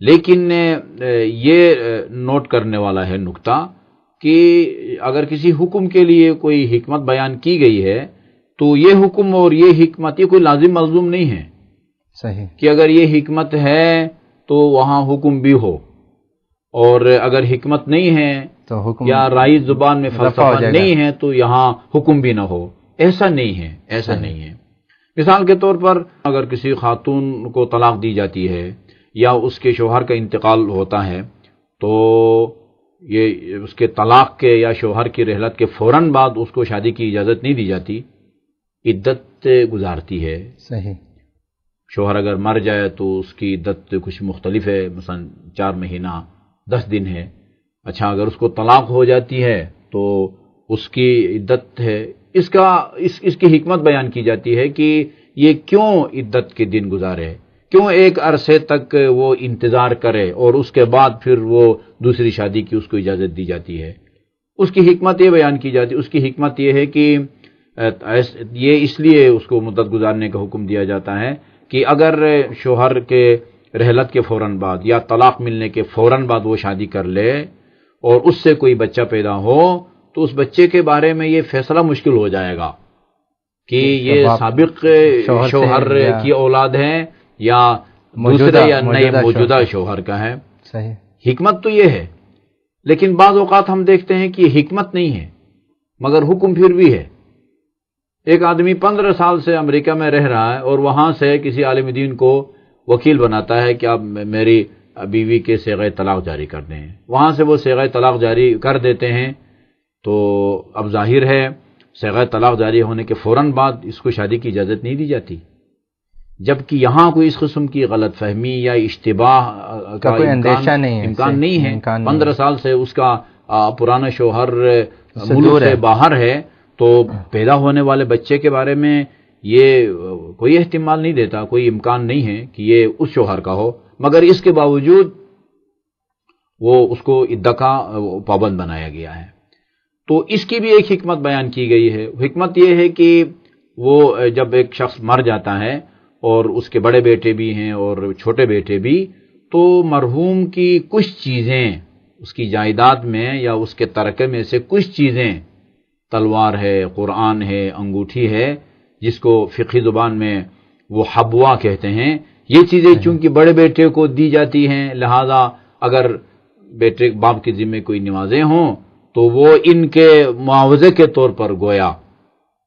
لیکن یہ نوٹ کرنے والا ہے نقطہ کہ اگر کسی حکم کے لیے کوئی حکمت بیان کی گئی ہے تو یہ حکم اور یہ حکمت یہ کوئی لازم ملزوم نہیں ہے. صحیح کہ اگر یہ حکمت ہے تو وہاں حکم بھی ہو، اور اگر حکمت نہیں ہے تو حکم یا رائج زبان میں فلسفہ نہیں ہے تو یہاں حکم بھی نہ ہو. ایسا نہیں ہے، ایسا نہیں ہے. مثال کے طور پر اگر کسی خاتون کو طلاق دی جاتی ہے یا اس کے شوہر کا انتقال ہوتا ہے تو یہ اس کے طلاق کے یا شوہر کی رحلت کے فوراً بعد اس کو شادی کی اجازت نہیں دی جاتی، عدت گزارتی ہے. صحیح. شوہر اگر مر جائے تو اس کی عدت کچھ مختلف ہے، مثلا 4 مہینہ 10 دن ہے. اچھا اگر اس کو طلاق ہو جاتی ہے تو اس کی عدت ہے. اس کی حکمت بیان کی جاتی ہے کہ یہ کیوں عدت کے دن گزارے، کیوں ایک عرصے تک وہ انتظار کرے اور اس کے بعد پھر وہ دوسری شادی کی اس کو اجازت دی جاتی ہے. اس کی حکمت یہ بیان کی جاتی ہے. اس کی حکمت یہ ہے کہ یہ اس لیے اس کو مدت گزارنے کا حکم دیا جاتا ہے کہ اگر شوہر کے رحلت کے فوراً بعد یا طلاق ملنے کے فوراً بعد وہ شادی کر لے اور اس سے کوئی بچہ پیدا ہو تو اس بچے کے بارے میں یہ فیصلہ مشکل ہو جائے گا کہ یہ سابق شوہر کی اولاد ہے یا دوسرے یا نئے موجودہ شوہر کا ہے. صحیح. حکمت تو یہ ہے، لیکن بعض اوقات ہم دیکھتے ہیں کہ یہ حکمت نہیں ہے مگر حکم پھر بھی ہے. ایک آدمی 15 سال سے امریکہ میں رہ رہا ہے اور وہاں سے کسی عالم دین کو وکیل بناتا ہے کہ آپ میری بیوی کے صیغہ طلاق جاری کر دیں. وہاں سے وہ صیغہ طلاق جاری کر دیتے ہیں تو اب ظاہر ہے صیغہ طلاق جاری ہونے کے فوراً بعد اس کو شادی کی اجازت نہیں دی جاتی، جبکہ یہاں کوئی اس قسم کی غلط فہمی یا اشتباہ کا کوئی امکان نہیں ہے. 15 سال سے اس کا پرانا شوہر ملک سے باہر ہے تو پیدا ہونے والے بچے کے بارے میں یہ کوئی احتمال نہیں دیتا، کوئی امکان نہیں ہے کہ یہ اس شوہر کا ہو، مگر اس کے باوجود وہ اس کو عدہ کا پابند بنایا گیا ہے. تو اس کی بھی ایک حکمت بیان کی گئی ہے. حکمت یہ ہے کہ وہ جب ایک شخص مر جاتا ہے اور اس کے بڑے بیٹے بھی ہیں اور چھوٹے بیٹے بھی، تو مرحوم کی کچھ چیزیں اس کی جائیداد میں یا اس کے ترکے میں سے کچھ چیزیں، تلوار ہے، قرآن ہے، انگوٹھی ہے، جس کو فقہی زبان میں وہ حبوا کہتے ہیں، یہ چیزیں چونکہ بڑے بیٹے کو دی جاتی ہیں، لہذا اگر بیٹے باپ کے ذمہ کوئی نمازیں ہوں تو وہ ان کے معاوضے کے طور پر گویا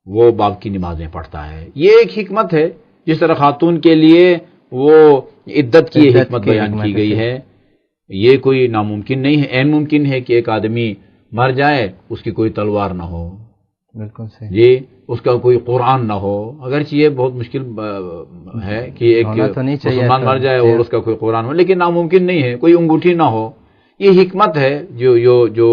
وہ باپ کی نمازیں پڑھتا ہے. یہ ایک حکمت ہے. جس طرح خاتون کے لیے وہ عدت کی حکمت بیان کی گئی ہے، یہ کوئی ناممکن نہیں ہے. عین ممکن ہے کہ ایک آدمی مر جائے اس کی کوئی تلوار نہ ہو، بالکل صحیح جی، اس کا کوئی قرآن نہ ہو. اگرچہ یہ بہت مشکل ہے کہ ایک مسلمان مر جائے اور اس کا کوئی قرآن ہو، لیکن ناممکن نہیں ہے. کوئی انگوٹھی نہ ہو. یہ حکمت ہے جو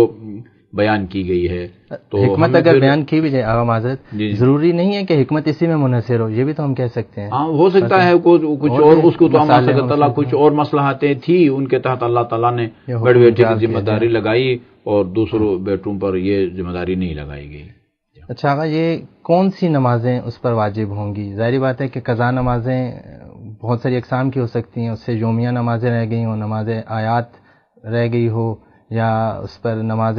بیان کی گئی ہے. تو حکمت اگر بیان کی بھی جائے آغا معذرت، ضروری نہیں ہے کہ حکمت اسی میں منحصر ہو، یہ بھی تو ہم کہہ سکتے ہیں. ہاں، ہو سکتا ہے کچھ اور اس کو تو اللہ کچھ اور مصلحتیں تھی ان کے تحت اللہ تعالیٰ نے بڑے بیٹے کی ذمہ داری لگائی اور دوسروں بیٹوں پر یہ ذمہ داری نہیں لگائی گئی. اچھا آقا، یہ کون سی نمازیں اس پر واجب ہوں گی؟ ظاہری بات ہے کہ قضا نمازیں بہت ساری اقسام کی ہو سکتی ہیں، اس سے یومیہ نمازیں رہ گئی ہوں، نماز آیات رہ گئی ہو، یا اس پر نماز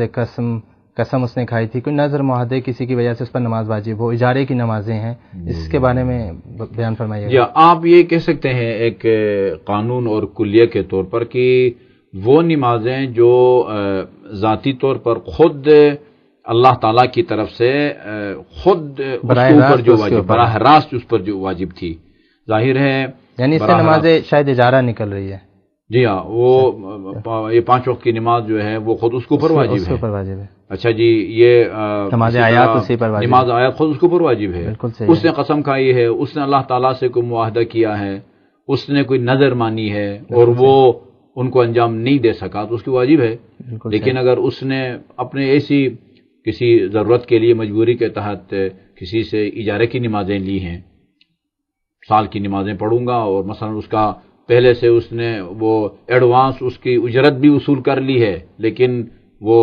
قسم اس نے کھائی تھی، کوئی نظر معاہدے کسی کی وجہ سے اس پر نماز واجب ہو، اجارے کی نمازیں ہیں، اس کے بارے میں بیان فرمائیے. جی، آپ یہ کہہ سکتے ہیں ایک قانون اور کلیہ کے طور پر کہ وہ نمازیں جو ذاتی طور پر خود اللہ تعالیٰ کی طرف سے خود پر جو واجب، براہ راست اس پر جو واجب تھی، ظاہر ہے یعنی اس سے نماز شاید اجارہ نکل رہی ہے. جی ہاں، وہ یہ 5 وقت کی نماز جو ہے وہ خود اس کے اوپر واجب ہے. اچھا جی، یہ نماز آیات اسی پر واجب، نماز آیات خود اس کے اوپر واجب ہے. اس نے قسم کھائی ہے، اس نے اللہ تعالیٰ سے کوئی معاہدہ کیا ہے، اس نے کوئی نظر مانی ہے اور وہ ان کو انجام نہیں دے سکا تو اس کی واجب ہے. لیکن اگر اس نے اپنے ایسی کسی ضرورت کے لیے مجبوری کے تحت کسی سے اجارے کی نمازیں لی ہیں، سال کی نمازیں پڑھوں گا، اور مثلا اس کا پہلے سے اس نے وہ ایڈوانس اس کی اجرت بھی وصول کر لی ہے، لیکن وہ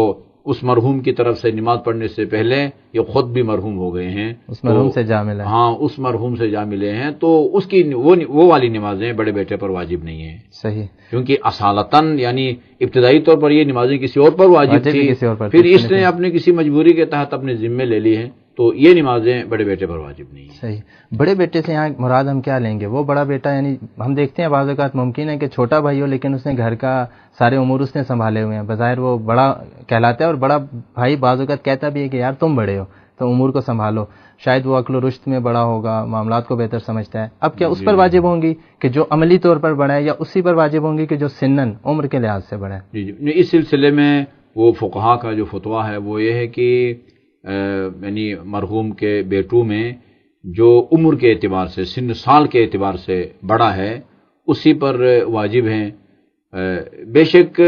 اس مرحوم کی طرف سے نماز پڑھنے سے پہلے یہ خود بھی مرحوم ہو گئے ہیں، اس مرحوم سے جا ملا ہے۔ ہاں اس مرحوم سے جا ملے ہیں، تو اس کی وہ والی نمازیں بڑے بیٹے پر واجب نہیں ہیں۔ صحیح، کیونکہ اصالتاً یعنی ابتدائی طور پر یہ نمازیں کسی اور پر واجب تھی، کسی اور پر پھر اس نے اپنے کسی مجبوری کے تحت اپنے ذمے لے لی ہے، تو یہ نمازیں بڑے بیٹے پر واجب نہیں ہیں۔ صحیح۔ بڑے بیٹے سے یہاں مراد ہم کیا لیں گے؟ وہ بڑا بیٹا، یعنی ہم دیکھتے ہیں بعض اوقات ممکن ہے کہ چھوٹا بھائی ہو لیکن اس نے گھر کا سارے امور اس نے سنبھالے ہوئے ہیں، بظاہر وہ بڑا کہلاتا ہے، اور بڑا بھائی بعض اوقات کہتا بھی ہے کہ یار تم بڑے ہو تو امور کو سنبھالو، شاید وہ عقل و رشد میں بڑا ہوگا، معاملات کو بہتر سمجھتا ہے۔ اب کیا اس پر واجب ہوں گی کہ جو عملی طور پر بڑا ہے، یا اسی پر واجب ہوں گی کہ جو سنن عمر کے لحاظ سے بڑا ہے؟ جی جی، اس سلسلے میں وہ فقہا کا جو فتویٰ ہے وہ یہ ہے کہ یعنی مرحوم کے بیٹوں میں جو عمر کے اعتبار سے، سن سال کے اعتبار سے بڑا ہے اسی پر واجب ہیں۔ بے شک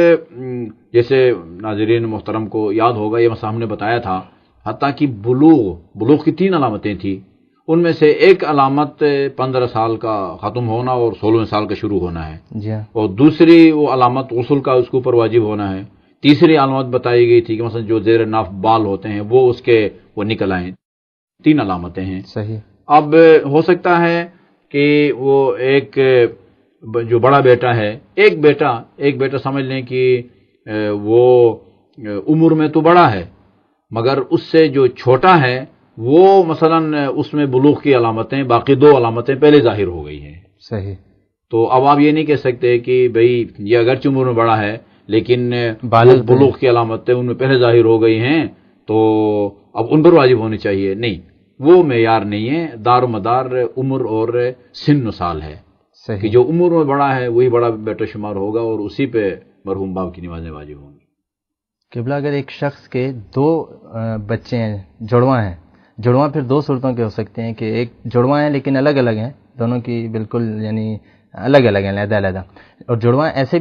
جیسے ناظرین محترم کو یاد ہوگا یہ مسئلہ ہم نے بتایا تھا، حتیٰ کہ بلوغ کی 3 علامتیں تھیں، ان میں سے ایک علامت 15 سال کا ختم ہونا اور 16 سال کا شروع ہونا ہے، جی ہاں، اور دوسری وہ علامت غسل کا اس کے اوپر واجب ہونا ہے، تیسری علامت بتائی گئی تھی کہ مثلا جو زیر ناف بال ہوتے ہیں وہ نکل آئیں۔ 3 علامتیں ہیں۔ صحیح۔ اب ہو سکتا ہے کہ وہ ایک جو بڑا بیٹا ہے، ایک بیٹا سمجھ لیں کہ وہ عمر میں تو بڑا ہے، مگر اس سے جو چھوٹا ہے وہ مثلا اس میں بلوغ کی علامتیں، باقی 2 علامتیں پہلے ظاہر ہو گئی ہیں۔ صحیح۔ تو اب آپ یہ نہیں کہہ سکتے کہ بھئی یہ اگرچہ عمر میں بڑا ہے لیکن بلوغ کی علامتیں ان میں پہلے ظاہر ہو گئی ہیں تو اب ان پر واجب ہونی چاہیے، نہیں، وہ معیار نہیں ہے، دار و مدار عمر اور سن و سال ہے۔ صحیح۔ کہ جو عمر میں بڑا ہے وہی بڑا بیٹا شمار ہوگا اور اسی پہ مرحوم باپ کی نمازیں واجب ہوں گی۔ قبلہ، اگر ایک شخص کے 2 بچے ہیں، جڑواں پھر 2 صورتوں کے ہو سکتے ہیں کہ ایک جڑواں ہیں لیکن الگ الگ ہیں، دونوں کی بالکل یعنی الگ الگ ہیں، علیحدہ، اور جڑواں ایسے